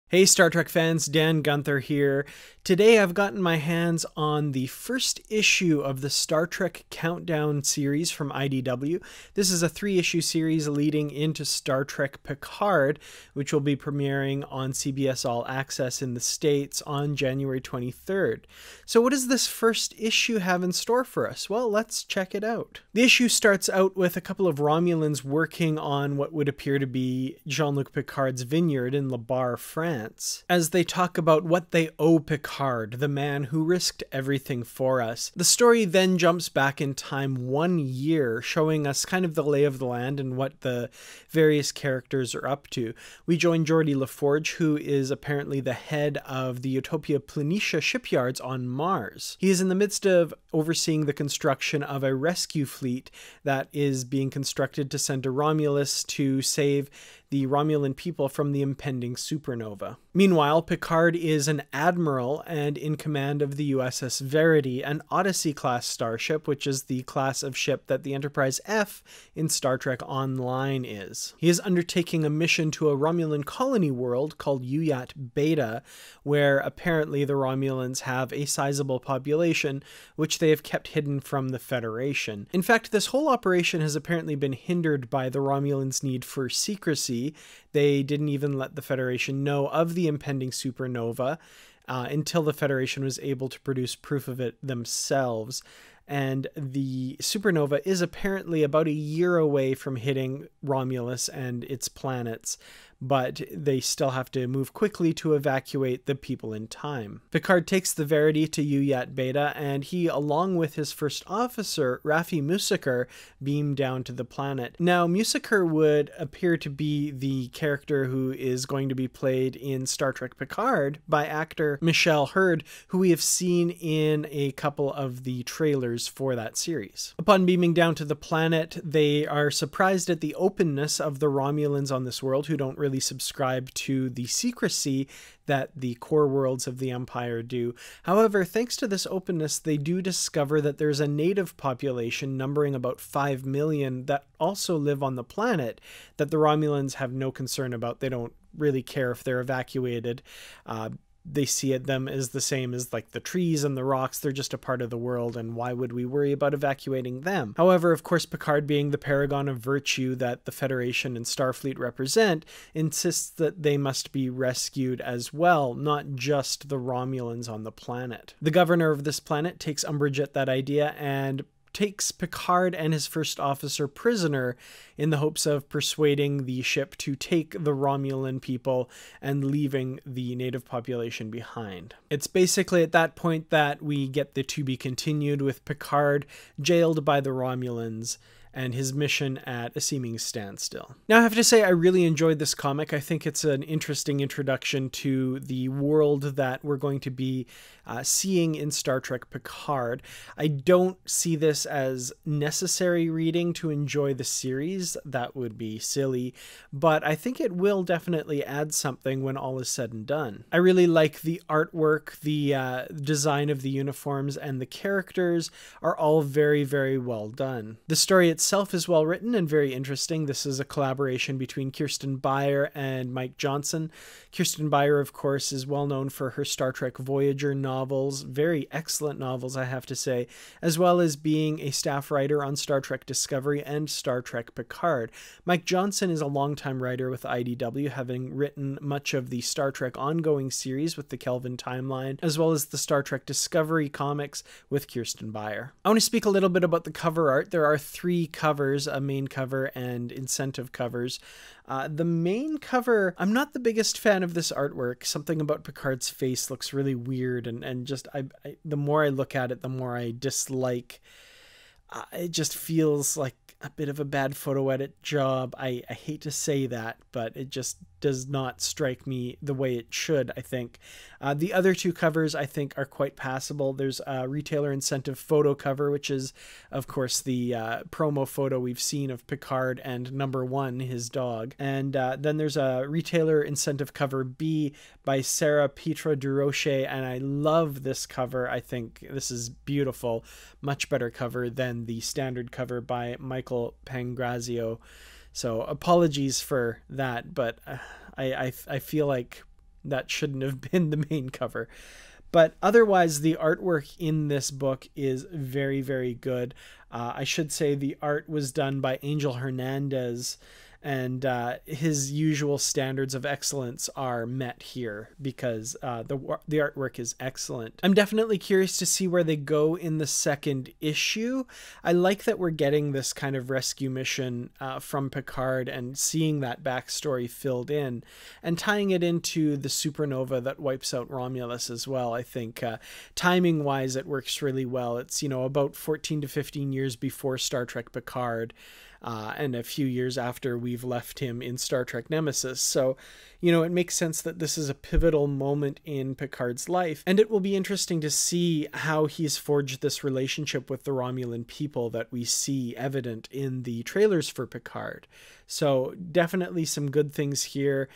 Hey Star Trek fans, Dan Gunther here. Today I've gotten my hands on the first issue of the Star Trek Countdown series from IDW. This is a 3-issue series leading into Star Trek Picard, which will be premiering on CBS All Access in the States on January 23rd. So what does this first issue have in store for us? Well, let's check it out. The issue starts out with a couple of Romulans working on what would appear to be Jean-Luc Picard's vineyard in Le Bar, France, as they talk about what they owe Picard, the man who risked everything for us. The story then jumps back in time 1 year, showing us kind of the lay of the land and what the various characters are up to. We join Geordi LaForge, who is apparently the head of the Utopia Planitia shipyards on Mars. He is in the midst of overseeing the construction of a rescue fleet that is being constructed to send to Romulus to save the Romulan people from the impending supernova. Meanwhile, Picard is an admiral and in command of the USS Verity, an Odyssey-class starship, which is the class of ship that the Enterprise F in Star Trek Online is. He is undertaking a mission to a Romulan colony world called Uyat Beta, where apparently the Romulans have a sizable population, which they have kept hidden from the Federation. In fact, this whole operation has apparently been hindered by the Romulans' need for secrecy. They didn't even let the Federation know of the impending supernova until the Federation was able to produce proof of it themselves. And the supernova is apparently about a year away from hitting Romulus and its planets, but they still have to move quickly to evacuate the people in time. Picard takes the Verity to Uyat Beta, and he, along with his first officer, Raffi Musiker, beam down to the planet. Now, Musiker would appear to be the character who is going to be played in Star Trek Picard by actor Michelle Hurd, who we have seen in a couple of the trailers for that series. Upon beaming down to the planet, they are surprised at the openness of the Romulans on this world, who don't really subscribe to the secrecy that the core worlds of the Empire do. However, thanks to this openness, they do discover that there's a native population numbering about 5 million that also live on the planet that the Romulans have no concern about. They don't really care if they're evacuated. They see them as the same as like the trees and the rocks. They're just a part of the world, and why would we worry about evacuating them? However, of course, Picard, being the paragon of virtue that the Federation and Starfleet represent, insists that they must be rescued as well, not just the Romulans on the planet. The governor of this planet takes umbrage at that idea and takes Picard and his first officer prisoner in the hopes of persuading the ship to take the Romulan people and leaving the native population behind. It's basically at that point that we get the to be continued, with Picard jailed by the Romulans and his mission at a seeming standstill. Now, I have to say I really enjoyed this comic. I think it's an interesting introduction to the world that we're going to be seeing in Star Trek Picard. I don't see this as necessary reading to enjoy the series. That would be silly, but I think it will definitely add something when all is said and done. I really like the artwork, the design of the uniforms, and the characters are all very, very well done. The story itself is well written and very interesting. This is a collaboration between Kirsten Beyer and Mike Johnson. Kirsten Beyer, of course, is well known for her Star Trek Voyager novels, very excellent novels, I have to say, as well as being a staff writer on Star Trek Discovery and Star Trek Picard. Mike Johnson is a longtime writer with IDW, having written much of the Star Trek ongoing series with the Kelvin timeline, as well as the Star Trek Discovery comics with Kirsten Beyer. I want to speak a little bit about the cover art. There are 3 covers, a main cover and incentive covers. The main cover, I'm not the biggest fan of this artwork. Something about Picard's face looks really weird, and just the more I look at it, the more I dislike. It just feels like a bit of a bad photo edit job. I hate to say that, but it just does not strike me the way it should, I think. The other 2 covers, I think, are quite passable. There's a retailer incentive photo cover, which is, of course, the promo photo we've seen of Picard and number 1, his dog. And then there's a retailer incentive cover B by Sarah Petra Durocher, and I love this cover. I think this is beautiful. Much better cover than the standard cover by Michael Pangrazio. So apologies for that, but I feel like that shouldn't have been the main cover. But otherwise, the artwork in this book is very, very good. I should say the art was done by Angel Hernandez, and his usual standards of excellence are met here because the artwork is excellent. I'm definitely curious to see where they go in the second issue. I like that we're getting this kind of rescue mission from Picard and seeing that backstory filled in and tying it into the supernova that wipes out Romulus as well. I think timing wise it works really well. It's, you know, about 14 to 15 years before Star Trek Picard. And a few years after we've left him in Star Trek Nemesis. So, you know, it makes sense that this is a pivotal moment in Picard's life. And it will be interesting to see how he's forged this relationship with the Romulan people that we see evident in the trailers for Picard. So definitely some good things here.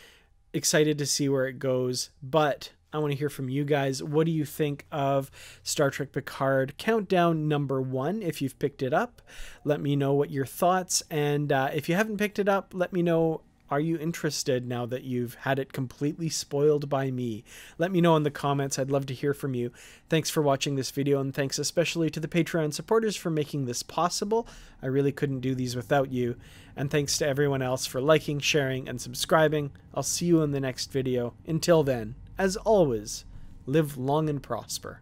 Excited to see where it goes, but I want to hear from you guys. What do you think of Star Trek Picard Countdown #1? If you've picked it up, let me know what your thoughts. And if you haven't picked it up, let me know, are you interested now that you've had it completely spoiled by me? Let me know in the comments. I'd love to hear from you. Thanks for watching this video, and thanks especially to the Patreon supporters for making this possible. I really couldn't do these without you. And thanks to everyone else for liking, sharing, and subscribing. I'll see you in the next video. Until then, as always, live long and prosper.